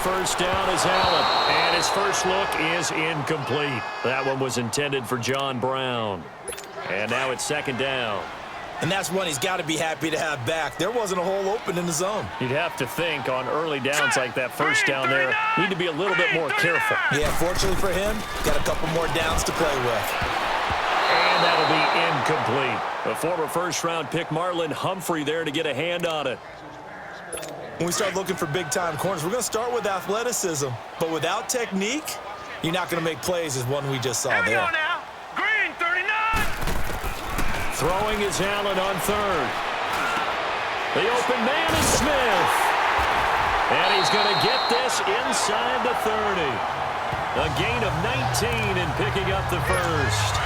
first down is Allen. And his first look is incomplete. That one was intended for John Brown. And now it's second down. And that's one he's got to be happy to have back. There wasn't a hole open in the zone. You'd have to think on early downs like that first down there, need to be a little bit more careful. Yeah, fortunately for him, got a couple more downs to play with. And that'll be incomplete. The former first-round pick Marlon Humphrey there to get a hand on it. When we start looking for big-time corners, we're going to start with athleticism. But without technique, you're not going to make plays as one we just saw there. Throwing is Allen on third. The open man is Smith. And he's going to get this inside the 30. A gain of 19 in picking up the first.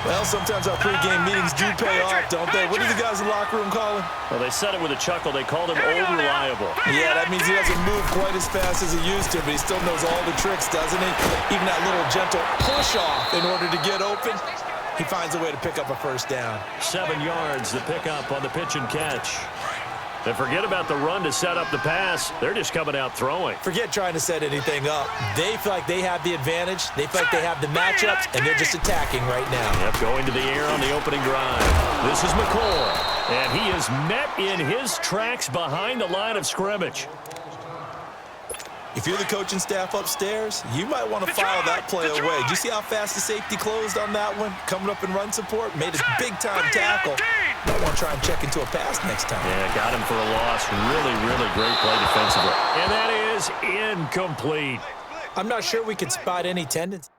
Well, sometimes our pregame meetings do pay off, don't they? What do the guys in the locker room call him? Well, they said it with a chuckle. They called him Old Reliable. Yeah, that means he doesn't move quite as fast as he used to, but he still knows all the tricks, doesn't he? Even that little gentle push-off in order to get open. He finds a way to pick up a first down. 7 yards, the pickup on the pitch and catch. And forget about the run to set up the pass. They're just coming out throwing. Forget trying to set anything up. They feel like they have the advantage. They feel like they have the matchups, and they're just attacking right now. Yep, going to the air on the opening drive. This is McCoy, and he is met in his tracks behind the line of scrimmage. If you're the coaching staff upstairs, you might want to file that play away. Do you see how fast the safety closed on that one? Coming up in run support, made a big-time tackle. Might want to try and check into a pass next time. Yeah, got him for a loss. Really, really great play defensively. And that is incomplete. I'm not sure we could spot any tendency.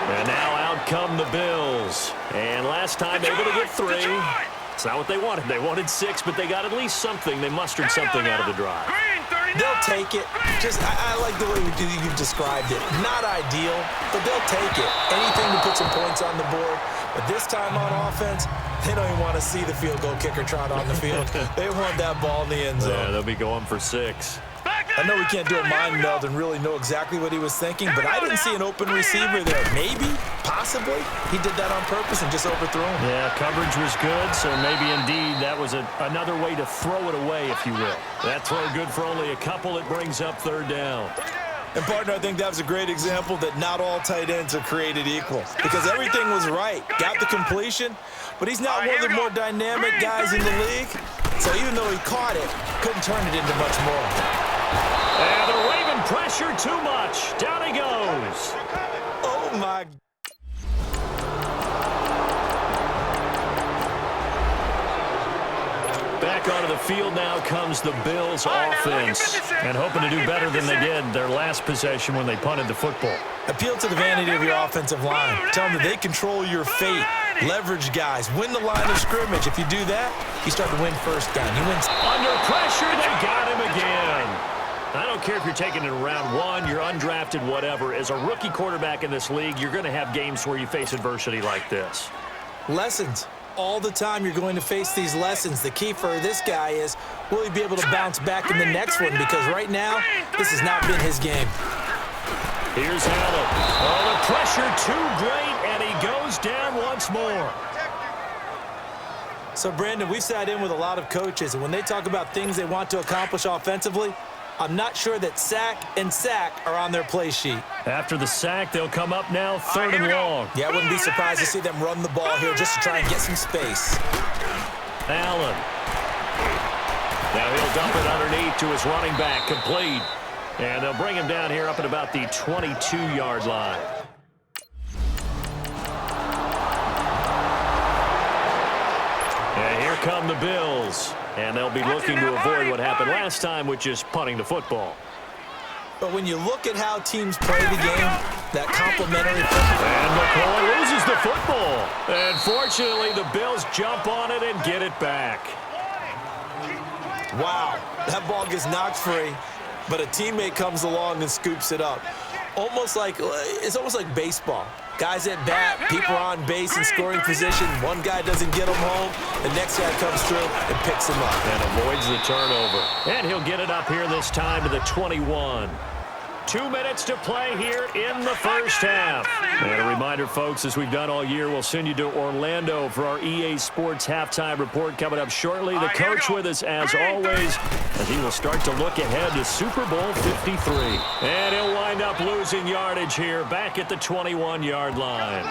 And now out come the Bills. And last time able to get 3. It's not what they wanted. They wanted 6, but they got at least something. They mustered something out of the drive. They'll take it. I like the way you've described it. Not ideal, but they'll take it. Anything to put some points on the board. But this time on offense, they don't even want to see the field goal kicker trot on the field. They want that ball in the end zone. Yeah, they'll be going for 6. I know we can't do a mind meld and really know exactly what he was thinking, but I didn't see an open receiver there. Maybe, possibly, he did that on purpose and just overthrew him. Yeah, coverage was good, so maybe indeed that was another way to throw it away, if you will. That throw good for only a couple. It brings up third down. And, partner, I think that was a great example that not all tight ends are created equal because everything was right. Got the completion, but he's not one of the more dynamic guys in the league. So even though he caught it, couldn't turn it into much more. And they're waving pressure too much. Down he goes. Oh, my. Back onto the field now comes the Bills offense. And hoping to do better than they did their last possession when they punted the football. Appeal to the vanity of your offensive line. Tell them that they control your fate. Leverage guys. Win the line of scrimmage. If you do that, you start to win first down. You win. Under pressure, they got him again. I don't care if you're taking it in round 1, you're undrafted, whatever. As a rookie quarterback in this league, you're going to have games where you face adversity like this. Lessons. All the time you're going to face these lessons. The key for this guy is, will he be able to bounce back in the next one? Because right now, this has not been his game. Here's Allen. Oh, the pressure too great, and he goes down once more. So, Brandon, we've sat in with a lot of coaches, and when they talk about things they want to accomplish offensively, I'm not sure that sack and sack are on their play sheet. After the sack, they'll come up now third and long. Yeah, I wouldn't be surprised to see them run the ball here just to try and get some space. Allen. Now he'll dump it underneath to his running back, complete. And they'll bring him down here up at about the 22-yard line. And here come the Bills. And they'll be looking to avoid what happened last time, which is punting the football. But when you look at how teams play the game, that complimentary football. And McCoy loses the football. And fortunately, the Bills jump on it and get it back. Wow, that ball gets knocked free, but a teammate comes along and scoops it up. It's almost like baseball. Guys at bat, people are on base in scoring position. One guy doesn't get him home. The next guy comes through and picks him up. And avoids the turnover. And he'll get it up here this time to the 21. 2 minutes to play here in the first half. And a reminder, folks, as we've done all year, we'll send you to Orlando for our EA Sports halftime report coming up shortly. The coach with us, as always, and he will start to look ahead to Super Bowl 53. And he'll wind up losing yardage here back at the 21-yard line.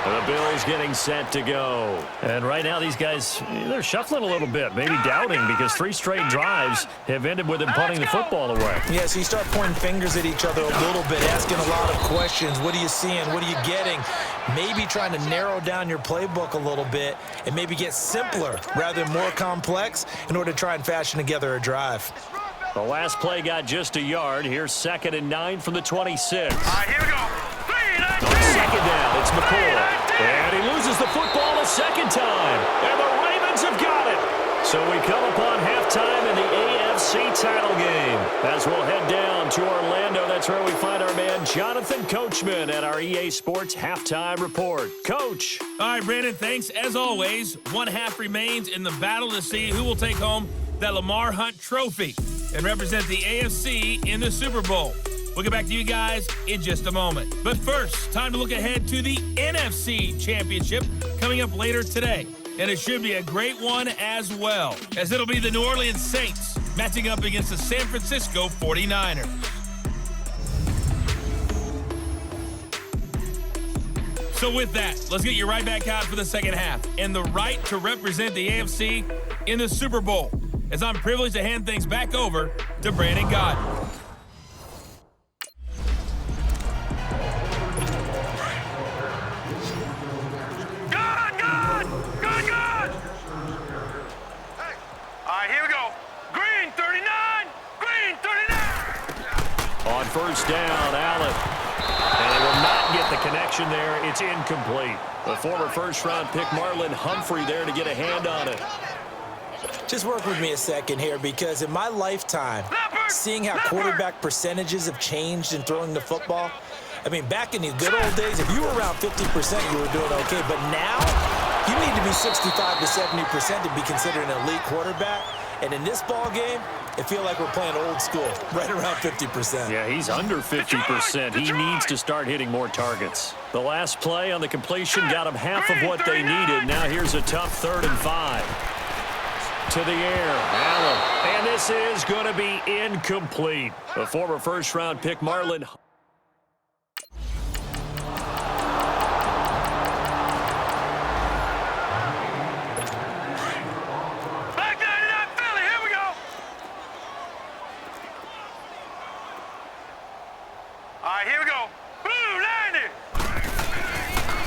The Bills getting set to go. And right now these guys, they're shuffling a little bit, maybe doubting, because 3 straight drives have ended with them punting the football away. Yeah, so you start pointing fingers at each other a little bit, asking a lot of questions. What are you seeing? What are you getting? Maybe trying to narrow down your playbook a little bit and maybe get simpler rather than more complex in order to try and fashion together a drive. The last play got just a yard. Here's 2nd and 9 from the 26. Here we go. Second down, it's McCoy. And he loses the football a second time. And the Ravens have got it. So we come upon halftime in the AFC title game. As we'll head down to Orlando, that's where we find our man Jonathan Coachman at our EA Sports halftime report. Coach. All right, Brandon, thanks. As always, 1 half remains in the battle to see who will take home that Lamar Hunt trophy and represent the AFC in the Super Bowl. We'll get back to you guys in just a moment. But first, time to look ahead to the NFC Championship coming up later today. And it should be a great one as well, as it'll be the New Orleans Saints matching up against the San Francisco 49ers. So with that, let's get you right back out for the second half and the right to represent the AFC in the Super Bowl, as I'm privileged to hand things back over to Brandon Godden. On first down, Allen. And they will not get the connection there. It's incomplete. The former first-round pick, Marlon Humphrey, there to get a hand on it. Just work with me a second here, because in my lifetime, seeing how quarterback percentages have changed in throwing the football, I mean, back in the good old days, if you were around 50%, you were doing okay. But now, you need to be 65 to 70% to be considered an elite quarterback. And in this ball game, I feel like we're playing old school, right around 50%. Yeah, he's under 50%. He needs to start hitting more targets. The last play on the completion got him half of what they needed. Now here's a tough 3rd and 5. To the air, Allen. And this is going to be incomplete. The former first-round pick, Marlon.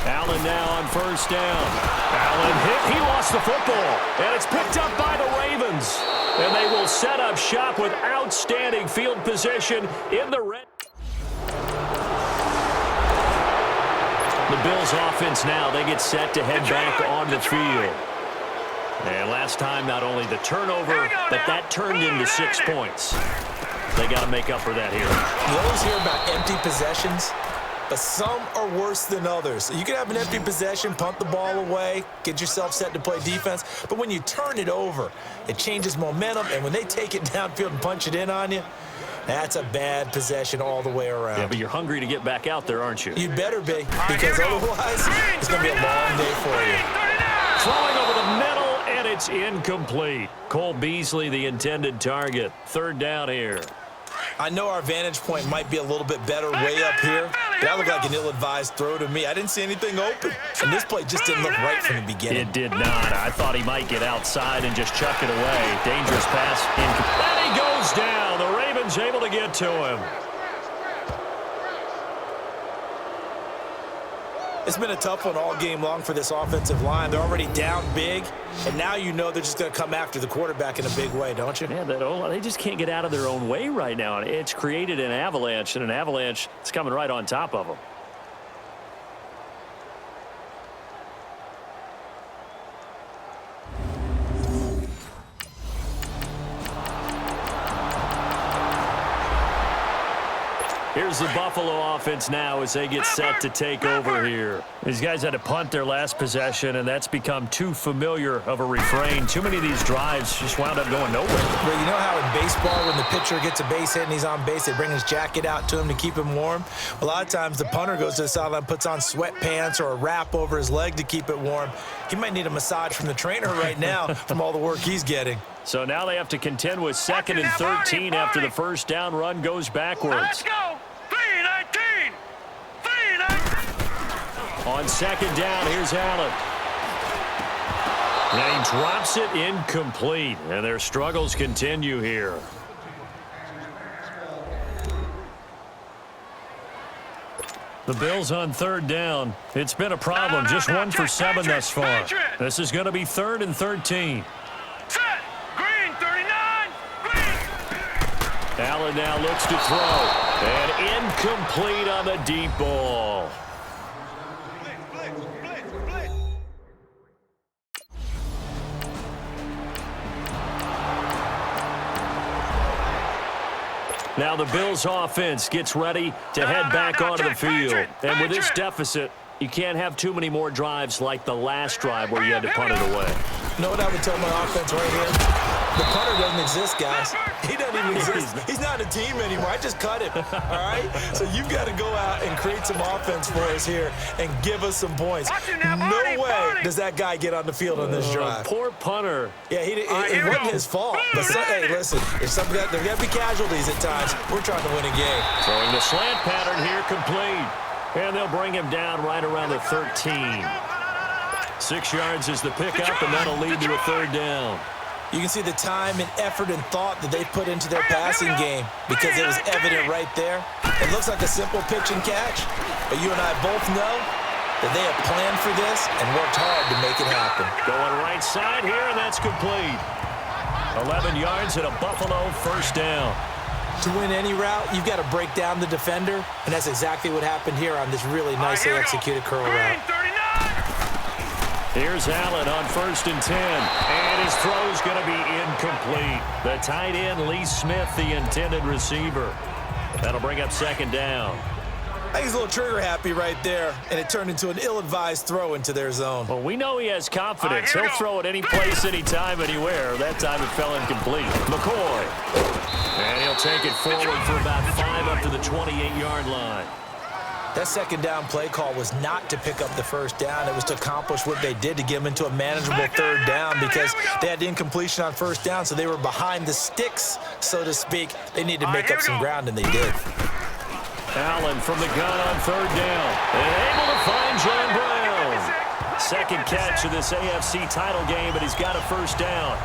Allen now on first down. Allen hit. He lost the football. And it's picked up by the Ravens. And they will set up shop with outstanding field position in the red. The Bills offense now, they get set to head back on the field. And last time, not only the turnover, but that turned into 6 points. They got to make up for that here. You always hear about empty possessions, but some are worse than others. You can have an empty possession, punt the ball away, get yourself set to play defense, but when you turn it over, it changes momentum, and when they take it downfield and punch it in on you, that's a bad possession all the way around. Yeah, but you're hungry to get back out there, aren't you? You better be, because otherwise it's going to be a long day for you. Throwing over the middle, and it's incomplete. Cole Beasley, the intended target. 3rd down here. I know our vantage point might be a little bit better way up here, but that looked like an ill-advised throw to me. I didn't see anything open, and this play just didn't look right from the beginning. It did not. I thought he might get outside and just chuck it away. Dangerous pass. And he goes down. The Ravens able to get to him. It's been a tough one all game long for this offensive line. They're already down big, and now you know they're just going to come after the quarterback in a big way, don't you? Yeah, they just can't get out of their own way right now. It's created an avalanche, and an avalanche is coming right on top of them. Here's the Buffalo offense now as they get set to take over here. These guys had to punt their last possession, and that's become too familiar of a refrain. Too many of these drives just wound up going nowhere. Well, you know how in baseball, when the pitcher gets a base hit and he's on base, they bring his jacket out to him to keep him warm? A lot of times the punter goes to the sideline, puts on sweatpants or a wrap over his leg to keep it warm. He might need a massage from the trainer right now from all the work he's getting. So now they have to contend with 2nd and 13 after the first down run goes backwards. Let's go! 3-19! 3-19! On 2nd down, here's Allen. And he drops it incomplete, and their struggles continue here. The Bills on 3rd down. It's been a problem. Just 1 for 7 thus far. This is going to be 3rd and 13. Set! Green, 39! Green! Allen now looks to throw. And incomplete on the deep ball. Now the Bills offense gets ready to head back onto the field. And with this deficit, you can't have too many more drives like the last drive where you had to punt it away. You know what I would tell my offense right here? The punter doesn't exist, guys. He doesn't even exist. He's not a team anymore. I just cut him, all right? So you've got to go out and create some offense for us here and give us some points. No way does that guy get on the field on this drive. Poor punter. Yeah, it wasn't his fault. But hey, listen, there's got to be casualties at times. We're trying to win a game. Throwing the slant pattern here complete. And they'll bring him down right around the 13. 6 yards is the pickup, and that'll lead to a 3rd down. You can see the time and effort and thought that they put into their passing game because it was evident right there. It looks like a simple pitch and catch, but you and I both know that they have planned for this and worked hard to make it happen. Going right side here, and that's complete. 11 yards and a Buffalo 1st down. To win any route, you've got to break down the defender, and that's exactly what happened here on this really nicely executed curl route. Here's Allen on 1st and 10, and his throw's going to be incomplete. The tight end, Lee Smith, the intended receiver. That'll bring up 2nd down. I think he's a little trigger happy right there, and it turned into an ill-advised throw into their zone. Well, we know he has confidence. He'll throw it any place, anytime, anywhere. That time it fell incomplete. McCoy. And he'll take it forward for about 5 up to the 28-yard line. That 2nd down play call was not to pick up the 1st down. It was to accomplish what they did to get them into a manageable 3rd down because they had the incompletion on 1st down, so they were behind the sticks, so to speak. They needed to make up some ground, and they did. Allen from the gun on 3rd down. And able to find John Brown. 2nd catch of this AFC title game, but he's got a 1st down.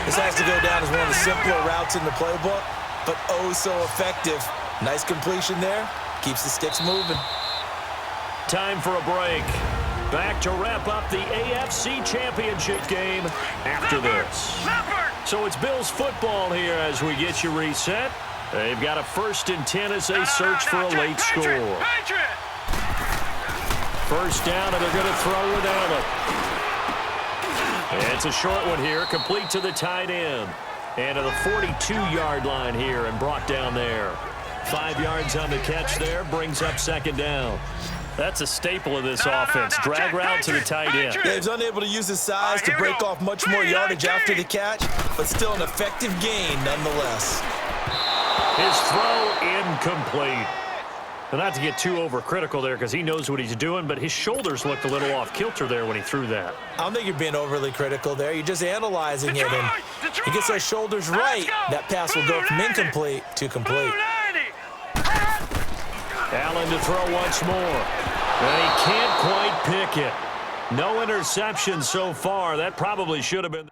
This has to go down as one of the simpler routes in the playbook, but oh so effective. Nice completion there. Keeps the sticks moving. Time for a break. Back to wrap up the AFC Championship game after this. So it's Bills football here as we get you reset. They've got a 1st and 10 as they search for a late score. 1st down, and they're going to throw with Allen. And it's a short one here, complete to the tight end. And to the 42-yard line here and brought down there. 5 yards on the catch there, brings up 2nd down. That's a staple of this offense. Drag route to the tight end. Yeah, he's unable to use his size to break off much more yardage after the catch, but still an effective gain nonetheless. His throw incomplete. And not to get too overcritical there because he knows what he's doing, but his shoulders looked a little off kilter there when he threw that. I don't think you're being overly critical there. You're just analyzing it, and he gets those shoulders right. That pass will go from incomplete to complete. Allen to throw once more. And he can't quite pick it. No interception so far. That probably should have been.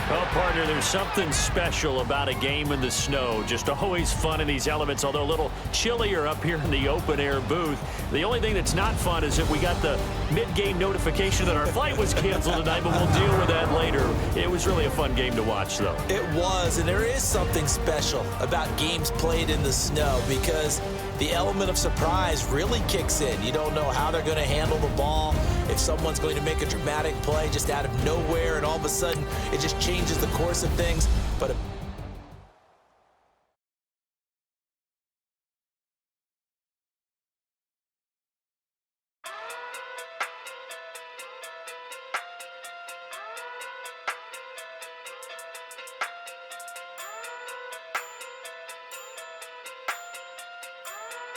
Well, partner, there's something special about a game in the snow. Just always fun in these elements, although a little chillier up here in the open-air booth. The only thing that's not fun is that we got the mid-game notification that our flight was canceled tonight, but we'll deal with that later. It was really a fun game to watch, though. It was, and there is something special about games played in the snow because the element of surprise really kicks in. You don't know how they're going to handle the ball, if someone's going to make a dramatic play just out of nowhere, and all of a sudden it just changes the course of things. But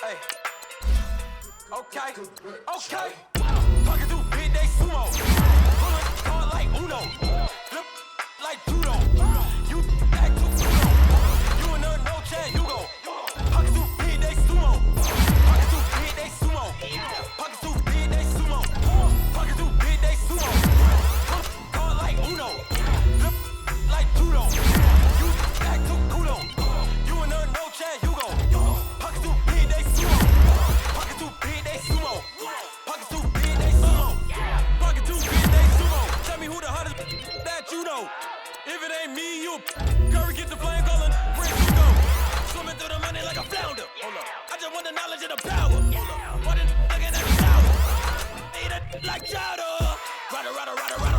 Hey. Okay. Okay. Pocket too big, they sumo. Pulling hard like Uno. Flip like judo. You act too Uno. You and her no chance, you go. Pocket too big, they sumo. Pocket too big, they sumo. Pocket too big, they sumo. Pocket too big, they sumo. Pulling hard like Uno. Flip like judo. You act too Uno. You and her no chance, you go. Pocket too big, they sumo. Pocket too big, they sumo. Pocket too big, they sumo. Pocket too big, they sumo. Tell me who the hottest that you know. If it ain't me, you Curry get the flame calling. Where you go? Swimming through the money like a flounder. Hold up. I just want the knowledge and the power. Hold up. What it looking at the shower? Eat it like chowder.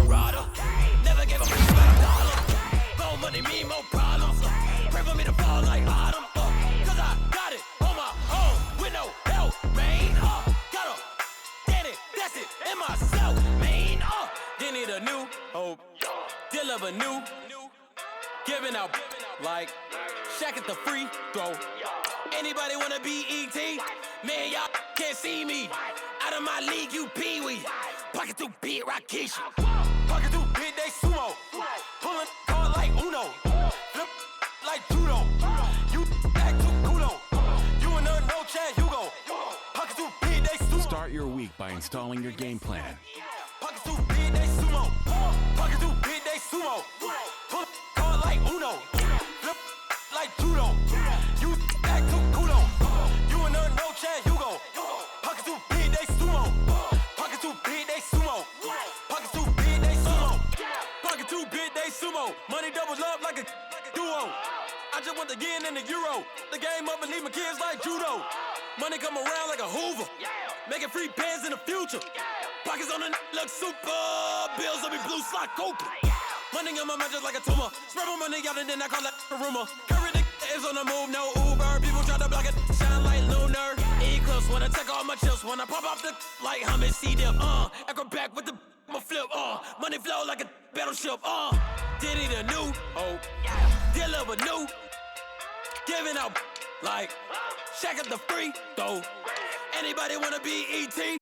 Rada. Never gave a fuck about a dollar. More money mean more problems. Pray for me to fall like autumn. Cause I got it on my own with no help, man. Got a daddy, that's it, in myself, man. They need a new hope, deal of a new, giving out like Shaq at the free throw. Anybody wanna be ET? Man, y'all can't see me. Out of my league, you pee-wee. Pocket too big, Rakishi. Pocket too big, they sumo. Pulling hard like Uno. Flip like judo. You act too kudo. You and her no chance, you go. Pocket too big, they sumo. Start your week by installing your game plan. Pocket too big, they sumo. Pocket too big, they sumo. Pull hard like Uno. Flip like judo. You act too kudo. You and her no chance, you go. Pocket too big, they sumo. Pocket too big, they sumo. Pocket too big, they sumo. Pocket too big, they sumo. Money doubles up like a duo. I just want the yen and the euro. The game up and leave my kids like judo. Money come around like a Hoover. Making free bands in the future. Pockets on the look super. Bills on me blue slot Cooper. Money on my mind just like a tumor. Spread my money out and then I call that a rumor. Curry the is on the move, no Uber. People try to block it, shine like lunar. Eclipse when I take all my chips. When I pop off the like hummus, see them. Acrobat with the my flip. Money flow like a battleship. Diddy the new hope. Deal of a new. Giving out like Shaq at the free throw. Anybody wanna be ET?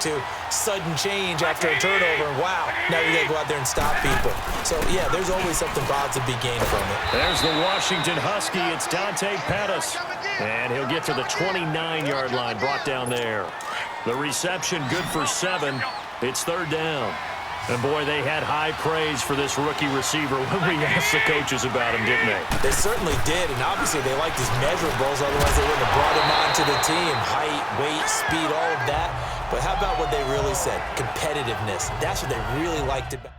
to sudden change after a turnover, and wow, now you got to go out there and stop people. So, yeah, there's always something positive to be gained from it. There's the Washington Husky. It's Dante Pettis. And he'll get to the 29-yard line, brought down there. The reception good for 7. It's third down. And, boy, they had high praise for this rookie receiver when we asked the coaches about him, didn't they? They certainly did, and obviously they liked his measurables, otherwise they wouldn't have brought him onto the team. Height, weight, speed, all of that. But how about what they really said? Competitiveness. That's what they really liked about.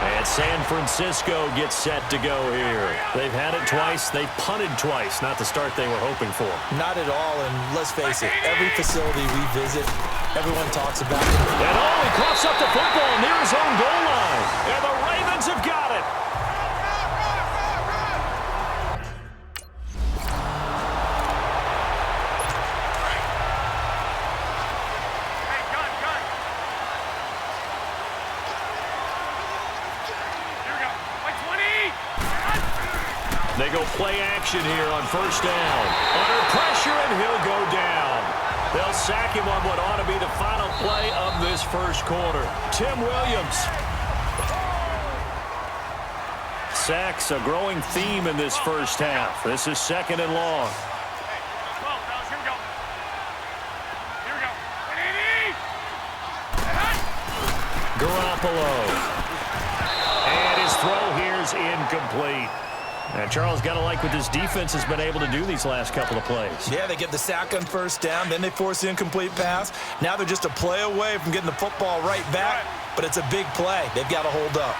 And San Francisco gets set to go here. They've had it twice. They've punted twice. Not the start they were hoping for. Not at all, and let's face it, every facility we visit, everyone talks about it. And he coughs up the football near his own goal line. And the Ravens have got it. They go play action here on first down. Under pressure, and he'll go down. They'll sack him on what ought to be the final play of this first quarter. Tim Williams. Sacks, a growing theme in this first half. This is second and long. Garoppolo. And his throw here's incomplete. And Charles, got to like what this defense has been able to do these last couple of plays. Yeah, they get the sack on first down, then they force the incomplete pass. Now they're just a play away from getting the football right back, but it's a big play. They've got to hold up.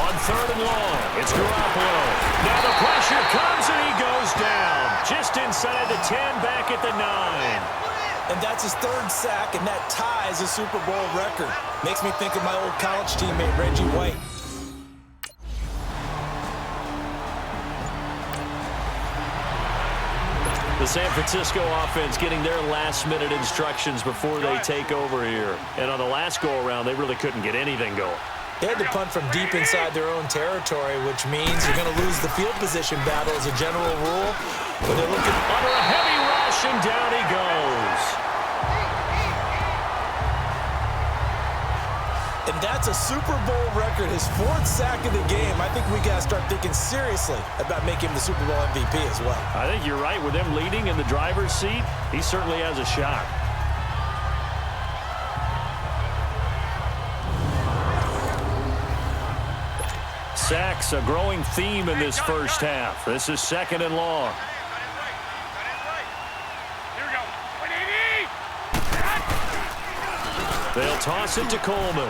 On third and long, it's Garoppolo. Now the pressure comes and he goes down. Just inside the 10, back at the 9. And that's his third sack, and that ties a Super Bowl record. Makes me think of my old college teammate, Reggie White. The San Francisco offense getting their last-minute instructions before they take over here. And on the last go-around, they really couldn't get anything going. They had to punt from deep inside their own territory, which means you're going to lose the field position battle as a general rule. But they're looking under a heavy rush, and down he goes. And that's a Super Bowl record, his 4th sack of the game. I think we got to start thinking seriously about making him the Super Bowl MVP as well. I think you're right. With them leading in the driver's seat, he certainly has a shot. Sacks, a growing theme in this first half. This is second and long. They'll toss it to Coleman.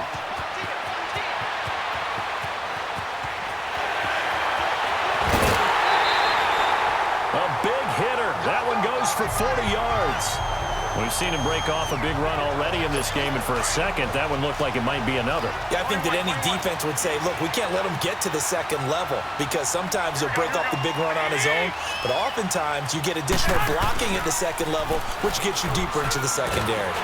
A big hitter. That one goes for 40 yards. We've seen him break off a big run already in this game, and for a second, that one looked like it might be another. Yeah, I think that any defense would say, look, we can't let him get to the second level, because sometimes he'll break off the big run on his own, but oftentimes you get additional blocking at the second level, which gets you deeper into the secondary.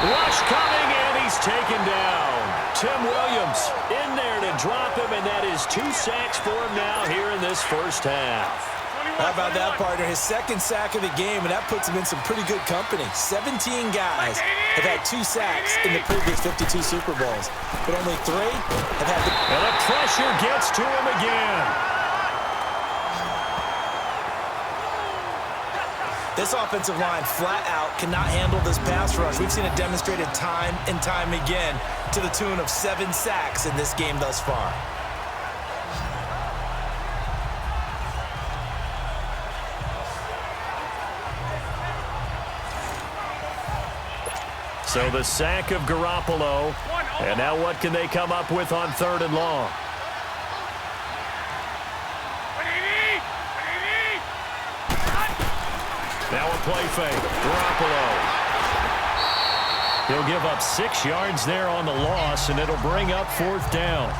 Rush coming, and he's taken down. Tim Williams in there to drop him, and that is 2 sacks for him now here in this first half. How about that, partner? His 2nd sack of the game, and that puts him in some pretty good company. 17 guys have had 2 sacks in the previous 52 Super Bowls, but only 3 have had the... And the pressure gets to him again. This offensive line flat out cannot handle this pass rush. We've seen it demonstrated time and time again to the tune of 7 sacks in this game thus far. So the sack of Garoppolo. And now what can they come up with on third and long? Now a play fake. Garoppolo. He'll give up 6 yards there on the loss, and it'll bring up 4th down.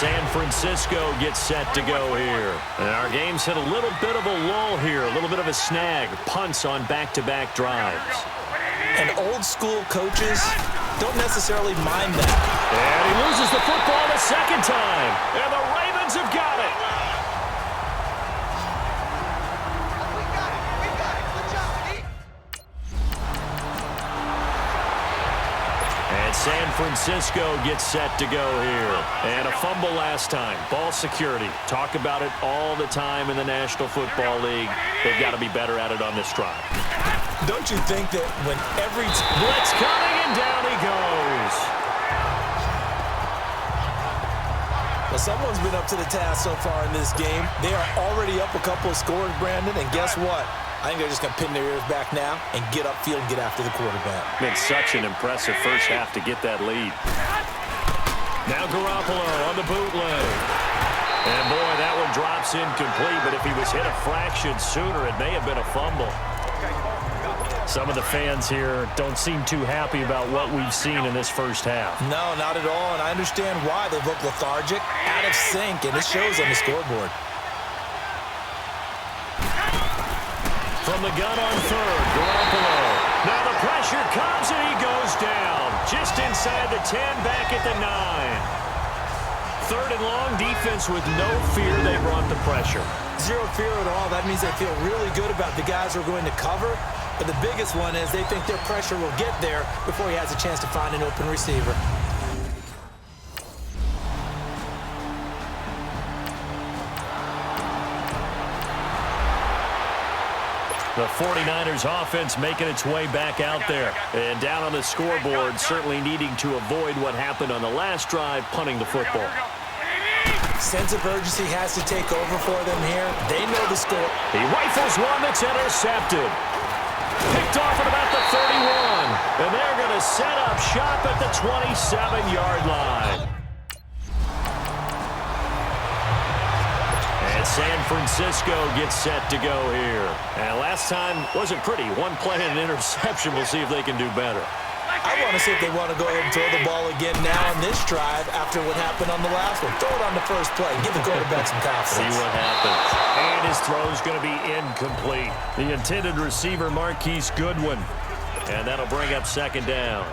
San Francisco gets set to go here. And our game's hit a little bit of a lull here, a little bit of a snag. Punts on back-to-back drives. And old-school coaches don't necessarily mind that. And he loses the football the second time. And the Ravens have got it. And San Francisco gets set to go here. And a fumble last time. Ball security. Talk about it all the time in the National Football League. They've got to be better at it on this drive. Don't you think that when every blitz coming and down he goes. Well, someone's been up to the task so far in this game. They are already up a couple of scores, Brandon, and guess what? I think they're just going to pin their ears back now and get upfield and get after the quarterback. Been such an impressive first half to get that lead. Now Garoppolo on the bootleg. And boy, that one drops incomplete, but if he was hit a fraction sooner, it may have been a fumble. Some of the fans here don't seem too happy about what we've seen in this first half. No, not at all, and I understand why. They've looked lethargic, out of sync, and it shows on the scoreboard. From the gun on third, Garoppolo. Now the pressure comes, and he goes down. Just inside the 10, back at the 9. Third and long, defense with no fear. They brought the pressure. Zero fear at all. That means they feel really good about the guys who are going to cover. But the biggest one is they think their pressure will get there before he has a chance to find an open receiver. The 49ers offense making its way back out there. And down on the scoreboard, certainly needing to avoid what happened on the last drive, punting the football. Sense of urgency has to take over for them here. They know the score. He rifles one that's intercepted. Picked off at about the 31. And they're going to set up shop at the 27-yard line. And San Francisco gets set to go here. And last time wasn't pretty. One play and an interception. We'll see if they can do better. I want to see if they want to go ahead and throw the ball again now on this drive after what happened on the last one. Throw it on the first play. Give the quarterback some confidence. See what happens. And his throw's going to be incomplete. The intended receiver, Marquise Goodwin. And that'll bring up second down.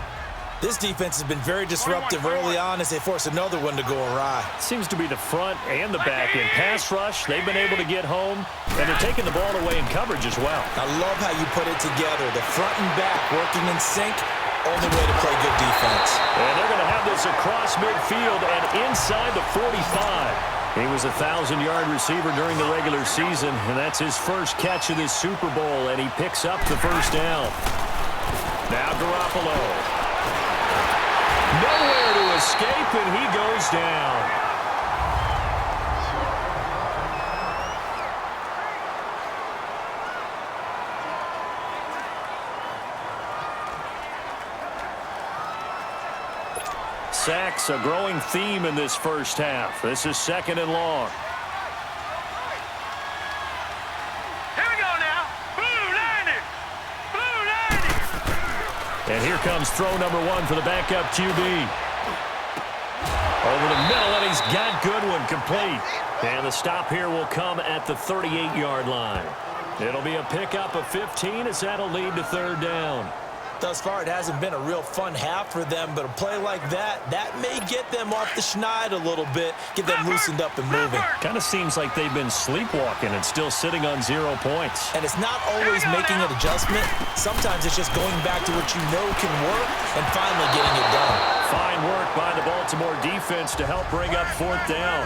This defense has been very disruptive early on as they force another one to go awry. Seems to be the front and the back. In pass rush, they've been able to get home, and they're taking the ball away in coverage as well. I love how you put it together. The front and back working in sync. Only way to play good defense. And they're going to have this across midfield and inside the 45. He was a 1,000-yard receiver during the regular season, and that's his first catch of this Super Bowl, and he picks up the first down. Now Garoppolo. Nowhere to escape, and he goes down. Sacks, a growing theme in this first half. This is second and long. Here we go now. Blue 90. Blue 90. And here comes throw number one for the backup QB. Over the middle, and he's got Goodwin complete. And the stop here will come at the 38-yard line. It'll be a pickup of 15 as that'll lead to third down. Thus far, it hasn't been a real fun half for them, but a play like that may get them off the schneid a little bit, get them loosened up and moving. Kind of seems like they've been sleepwalking and still sitting on 0 points. And it's not always making an adjustment. Sometimes it's just going back to what you know can work and finally getting it done. Fine work by the Baltimore defense to help bring up fourth down.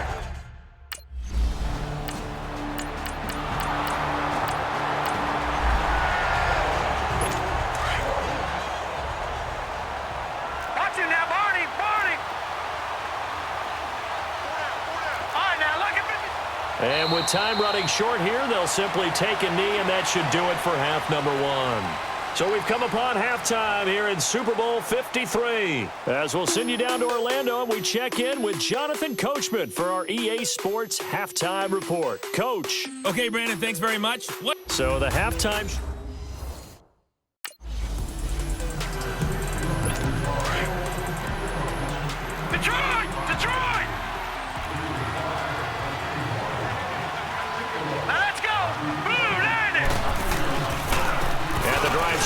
And with time running short here, they'll simply take a knee, and that should do it for half number one. So we've come upon halftime here in Super Bowl 53. As we'll send you down to Orlando, and we check in with Jonathan Coachman for our EA Sports Halftime Report. Coach. Okay, Brandon, thanks very much. So the halftime...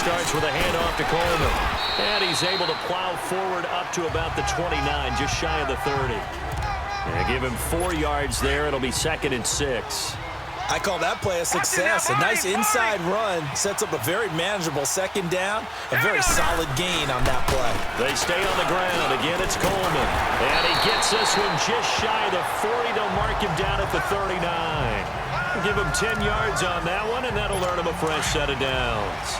starts with a handoff to Coleman. And he's able to plow forward up to about the 29, just shy of the 30. And give him 4 yards there. It'll be 2nd and 6. I call that play a success. A nice inside run sets up a very manageable 2nd down. A very solid gain on that play. They stay on the ground. Again, it's Coleman. And he gets this one just shy of the 40. They'll mark him down at the 39. Give him 10 yards on that one, and that'll earn him a fresh set of downs.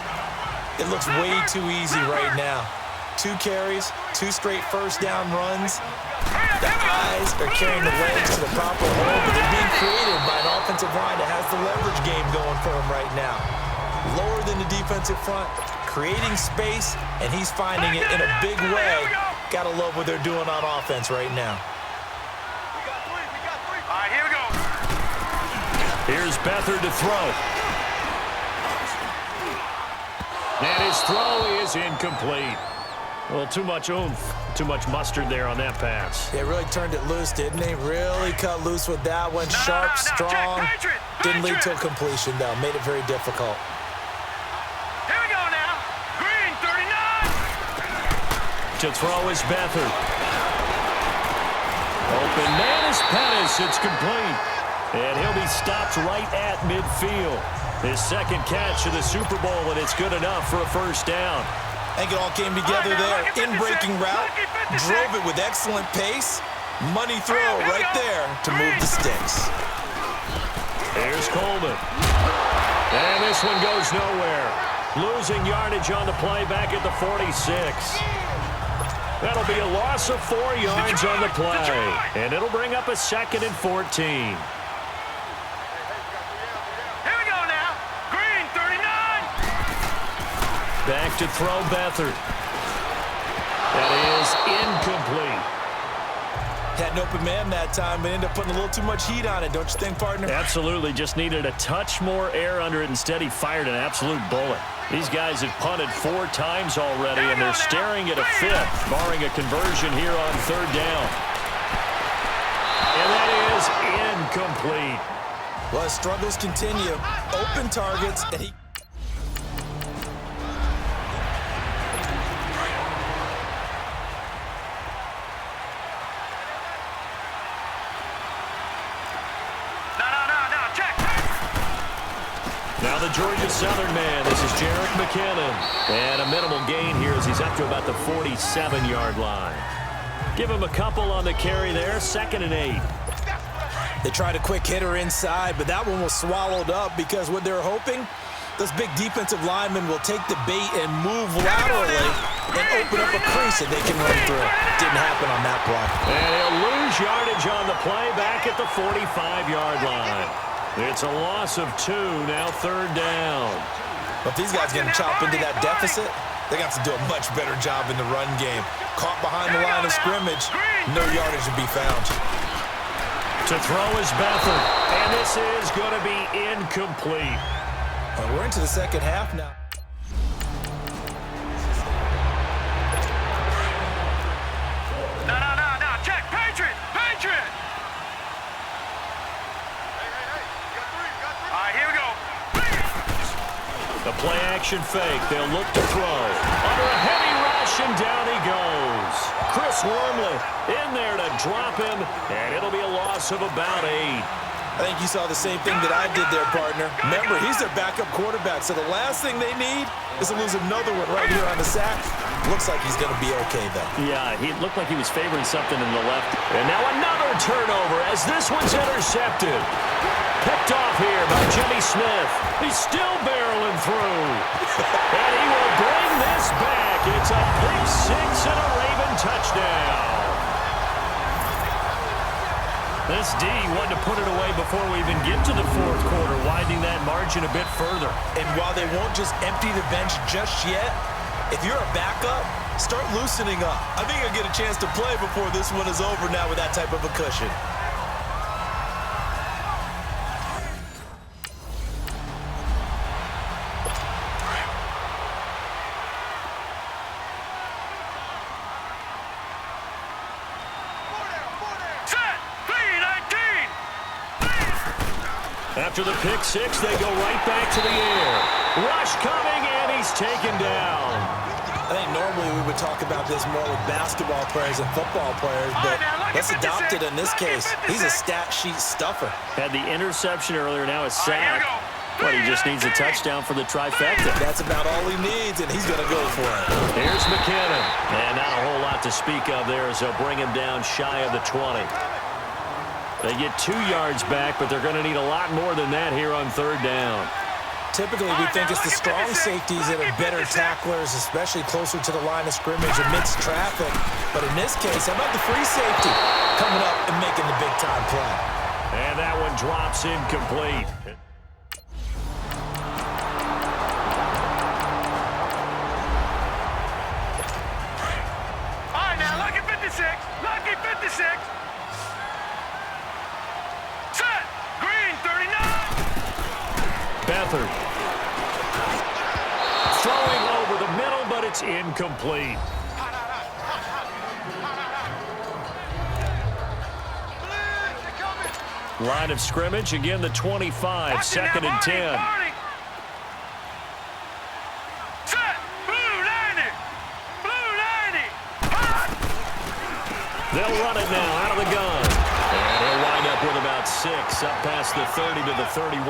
It looks way too easy right now. 2 carries, 2 straight first down runs. The eyes are carrying the legs to the proper hole, but they're being created by an offensive line that has the leverage game going for him right now. Lower than the defensive front, creating space, and he's finding it in a big way. Gotta love what they're doing on offense right now. All right, here we go. Here's Beathard to throw. And his throw is incomplete. Well, too much oomph, too much mustard there on that pass. They really turned it loose, didn't they? Really cut loose with that one. Sharp, strong. Didn't lead to a completion, though. Made it very difficult. Here we go now. Green, 39. To throw is Beathard. Open man is Pettis. It's complete. And he'll be stopped right at midfield. His 2nd catch of the Super Bowl, and it's good enough for a first down. I think it all came together there. In-breaking route, drove it with excellent pace. Money throw right there to move the sticks. Here's Coleman. And this one goes nowhere. Losing yardage on the play back at the 46. That'll be a loss of 4 yards on the play. And it'll bring up a 2nd and 14. Back to throw Beathard. That is incomplete. Had an open man that time, but ended up putting a little too much heat on it, don't you think, partner? Absolutely. Just needed a touch more air under it. Instead, he fired an absolute bullet. These guys have punted 4 times already, and they're staring at a 5th, barring a conversion here on 3rd down. And that is incomplete. Well, his struggles continue. Open targets, and he... Now the Georgia Southern man, this is Jerick McKinnon. And a minimal gain here as he's up to about the 47-yard line. Give him a couple on the carry there, 2nd and 8. They tried a quick hitter inside, but that one was swallowed up because what they're hoping, those big defensive linemen will take the bait and move laterally and open up a crease that they can run through. Didn't happen on that play. And he'll lose yardage on the play back at the 45-yard line. It's a loss of 2, now 3rd down. But if these guys are going to chop into that deficit, they're going to have to do a much better job in the run game. Caught behind the line of scrimmage, no yardage to be found. To throw is Beathard, and this is going to be incomplete. Well, we're into the 2nd half now. No, check, Patriot. All right, here we go. The play-action fake. They'll look to throw. Under a heavy rush, and down he goes. Chris Wormley in there to drop him, and it'll be a loss of about 8. I think you saw the same thing that I did there, partner. Remember, he's their backup quarterback, so the last thing they need is to lose another one right here on the sack. Looks like he's going to be okay, though. Yeah, he looked like he was favoring something in the left. And now another turnover as this one's intercepted. Picked off here by Jimmy Smith. He's still barreling through. And he will bring this back. It's a pick 6 and a Raven touchdown. This D wanted to put it away before we even get to the 4th quarter, widening that margin a bit further. And while they won't just empty the bench just yet, if you're a backup, start loosening up. I think you'll get a chance to play before this one is over now with that type of a cushion. After the pick 6, they go right back to the air. Rush coming, and he's is taken down. I think normally we would talk about this more with basketball players and football players, but let's adopt it in this case. He's a stat sheet stuffer. Had the interception earlier, now a sack. But he just needs a touchdown for the trifecta. That's about all he needs, and he's going to go for it. Here's McKinnon. And not a whole lot to speak of there as they'll bring him down shy of the 20. They get 2 yards back, but they're going to need a lot more than that here on third down. Typically, we think it's the strong safeties that are better tacklers, especially closer to the line of scrimmage amidst traffic. But in this case, how about the free safety coming up and making the big-time play? And that one drops incomplete. Lucky 56. Set. Green 39. Beathard. Throwing over the middle, but it's incomplete. Line of scrimmage, again the 25, second and 10. They'll run it now out of the gun. And he'll wind up with about 6, up past the 30 to the 31.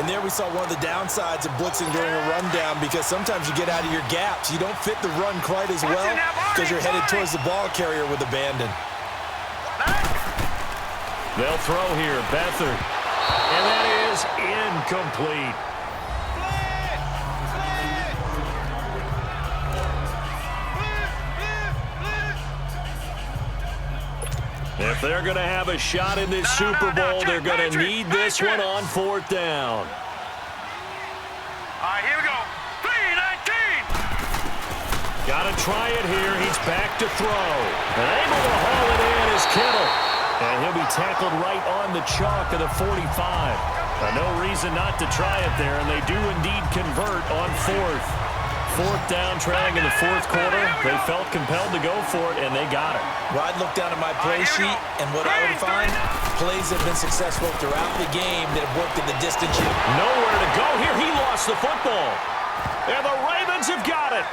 And there we saw one of the downsides of blitzing during a rundown, because sometimes you get out of your gaps. You don't fit the run quite as well because you're headed towards the ball carrier with abandon. They'll throw here, Beathard. And that is incomplete. If they're going to have a shot in this Super Bowl, they're going to need this one on fourth down. All right, here we go. 3-19. Got to try it here. He's back to throw. And able to haul it in is Kittle. And he'll be tackled right on the chalk of the 45. No reason not to try it there, and they do indeed convert on fourth. Fourth down, trailing in the fourth quarter. They felt compelled to go for it, and they got it. Well, I'd look down at my play sheet, and what I would find, plays have been successful throughout the game that have worked in the distance. Nowhere to go here. He lost the football. And the Ravens have got it.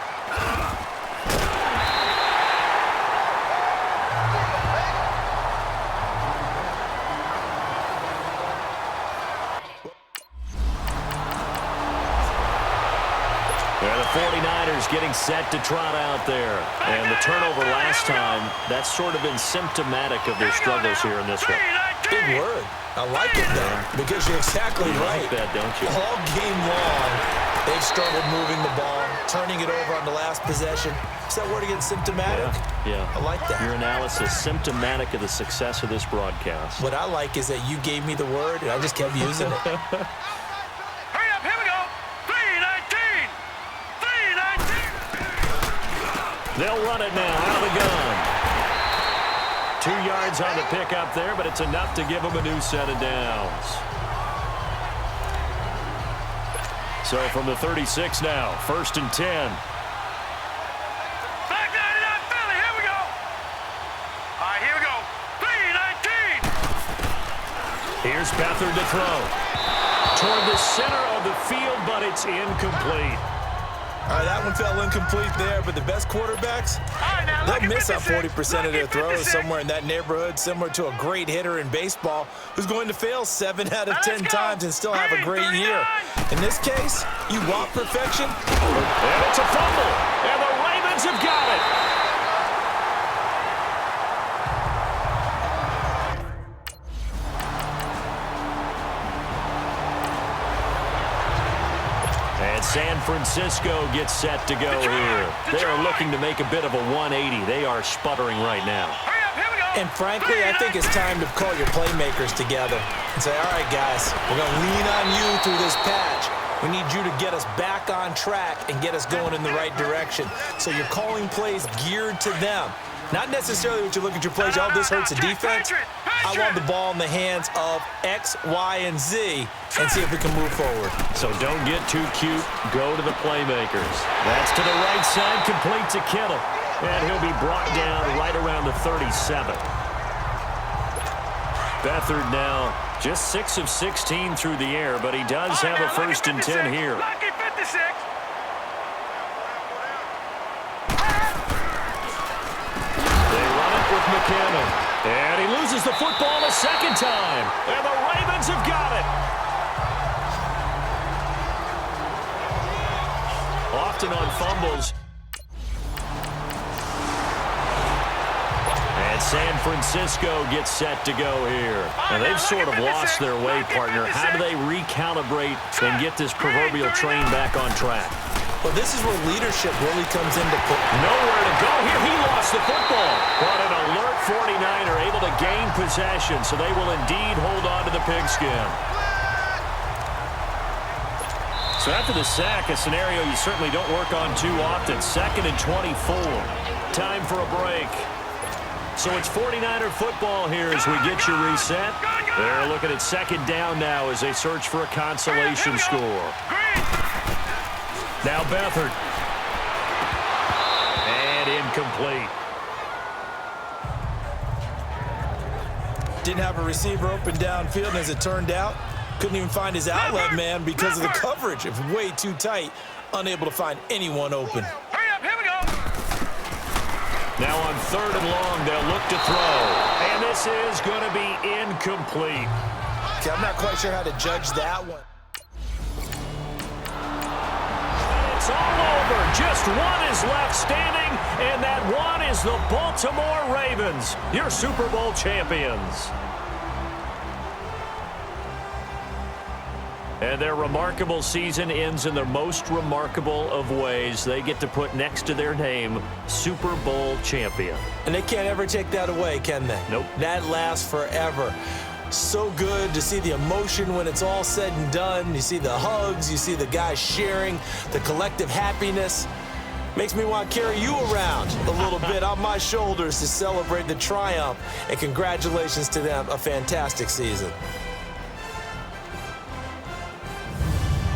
The 49ers getting set to trot out there. And the turnover last time, that's sort of been symptomatic of their struggles here in this one. Big word. I like it, though, because you're exactly right. You like that, don't you? All game long, they've struggled moving the ball, turning it over on the last possession. Is that word again, symptomatic? Yeah. I like that. Your analysis, symptomatic of the success of this broadcast. What I like is that you gave me the word, and I just kept using it. Hurry up, here we go. 3-19. 3-19. They'll run it now out of the gun. 2 yards on the pickup there, but it's enough to give them a new set of downs. So from the 36 now, 1st and 10. Back 99 Philly, here we go. All right, here we go. 3-19. Here's Beathard to throw. Toward the center of the field, but it's incomplete. All right, that one fell incomplete there, but the best quarterbacks, they'll miss on 40% of their throws, somewhere in that neighborhood, similar to a great hitter in baseball who's going to fail 7 out of 10 times and still have a great year. In this case, you want perfection? And it's a fumble, and the Ravens have got it. San Francisco gets set to go here. They are looking to make a bit of a 180. They are sputtering right now. And frankly, I think it's time to call your playmakers together and say, all right, guys, we're going to lean on you through this patch. We need you to get us back on track and get us going in the right direction. So you're calling plays geared to them. Not necessarily what you look at your plays, oh, this hurts the defense. I want the ball in the hands of X, Y, and Z and see if we can move forward. So don't get too cute. Go to the playmakers. That's to the right side, complete to Kittle. And he'll be brought down right around the 37. Beathard now just 6 of 16 through the air, but he does have a 1st and 10 here. Lucky 56. cannon. And he loses the football a second time. And the Ravens have got it. Often on fumbles. And San Francisco gets set to go here. And they've sort of lost their way, partner. How do they recalibrate and get this proverbial train back on track? Well, this is where leadership really comes into play. Nowhere to go here. He lost the football. But an alert 49er able to gain possession, so they will indeed hold on to the pigskin. So after the sack, a scenario you certainly don't work on too often. 2nd and 24. Time for a break. So it's 49er football here as we get you reset. They're looking at 2nd down now as they search for a consolation score. Now Beathard. And incomplete. Didn't have a receiver open downfield, and as it turned out, couldn't even find his outlet man because of the coverage. It was way too tight, unable to find anyone open. Hurry up, here we go. Now on 3rd and long, they'll look to throw. And this is going to be incomplete. Okay, I'm not quite sure how to judge that one. It's all over. Just one is left standing, and that one is the Baltimore Ravens, your Super Bowl champions. And their remarkable season ends in the most remarkable of ways. They get to put next to their name, Super Bowl champion. And they can't ever take that away, can they? Nope. That lasts forever. So good to see the emotion when it's all said and done. You see the hugs, you see the guys sharing, the collective happiness. Makes me want to carry you around a little bit on my shoulders to celebrate the triumph. And congratulations to them, a fantastic season.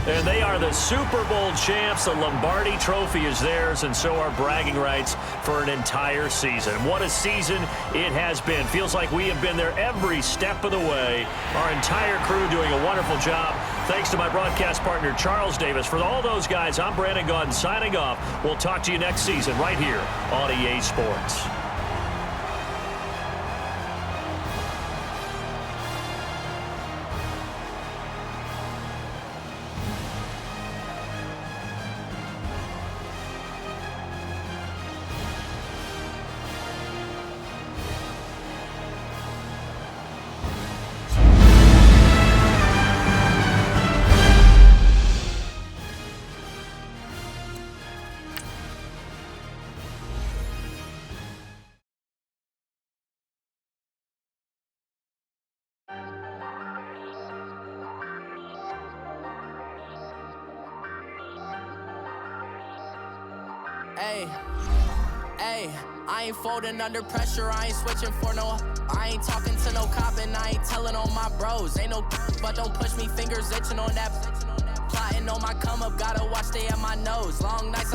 And they are the Super Bowl champs. The Lombardi Trophy is theirs, and so are bragging rights for an entire season. What a season it has been. Feels like we have been there every step of the way. Our entire crew doing a wonderful job. Thanks to my broadcast partner, Charles Davis. For all those guys, I'm Brandon Gaudin signing off. We'll talk to you next season right here on EA Sports. Hey, I ain't folding under pressure, I ain't switching for no. I ain't talking to no cop and I ain't telling on my bros. Ain't no but don't push me, fingers itching on that. Plotting on my come up, gotta watch stay at my nose. Long nights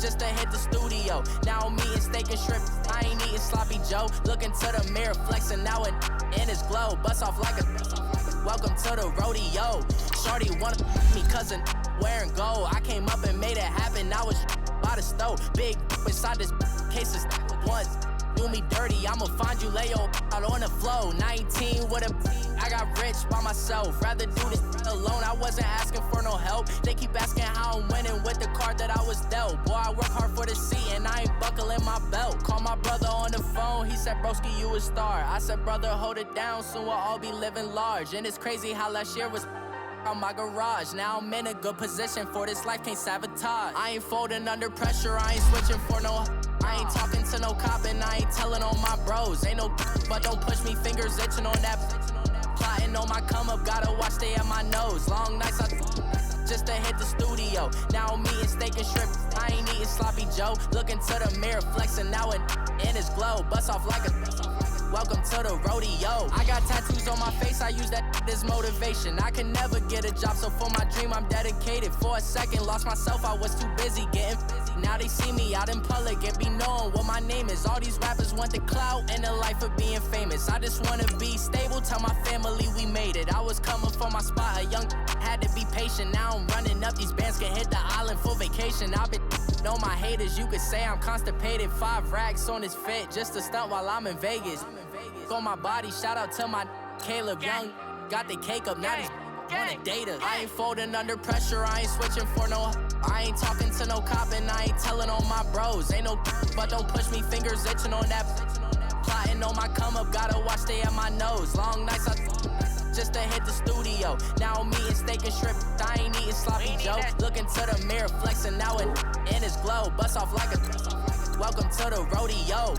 just to hit the studio. Now I'm eating steak and shrimp, I ain't eating sloppy Joe. Looking to the mirror, flexing now it in his glow. Bust off like a welcome to the rodeo. Shorty wanna me cousin wearing gold. I came up and made it happen, I was by the stove. Big inside this case of once. Do me dirty, I'ma find you, lay your out on the floor. 19 with a I got rich by myself. Rather do this alone, I wasn't asking for no help. They keep asking how I'm winning with the card that I was dealt. Boy, I work hard for the seat and I ain't buckling my belt. Call my brother on the phone, he said, broski, you a star. I said, brother, hold it down, soon we'll all be living large. And it's crazy how last year was on my garage. Now I'm in a good position for this life, can't sabotage. I ain't folding under pressure, I ain't switching for no. I ain't talking to no cop and I ain't telling on my bros. Ain't no but don't push me, fingers itching on that. Plotting on my come up, gotta watch stay at my nose. Long nights just to hit the studio. Now I'm eating steak and shrimp, I ain't eating sloppy Joe. Looking to the mirror, flexing now it in his glow. Bust off like a welcome to the rodeo. I got tattoos on my face, I use that as motivation. I can never get a job, so for my dream I'm dedicated. For a second, lost myself, I was too busy getting busy. Now they see me out in public and be knowing what my name is. All these rappers want the clout and the life of being famous. I just wanna be stable, tell my family we made it. I was coming for my spot, a young had to be patient. Now I'm running up, these bands can hit the island for vacation. I've been know my haters, you could say I'm constipated. 5 racks on his fit, just to stunt while I'm in Vegas. On my body, shout out to my Caleb Young. Got the cake up, now these wanna date us. I ain't folding under pressure, I ain't switching for no. I ain't talking to no cop and I ain't telling on my bros. Ain't no but don't push me, fingers itching on that. Plotting on my come up, gotta watch stay at my nose. Long nights just to hit the studio. Now I'm eating steak and shrimp, I ain't eating sloppy Joe. Looking to the mirror, flexing now in his glow. Bust off like a welcome to the rodeo.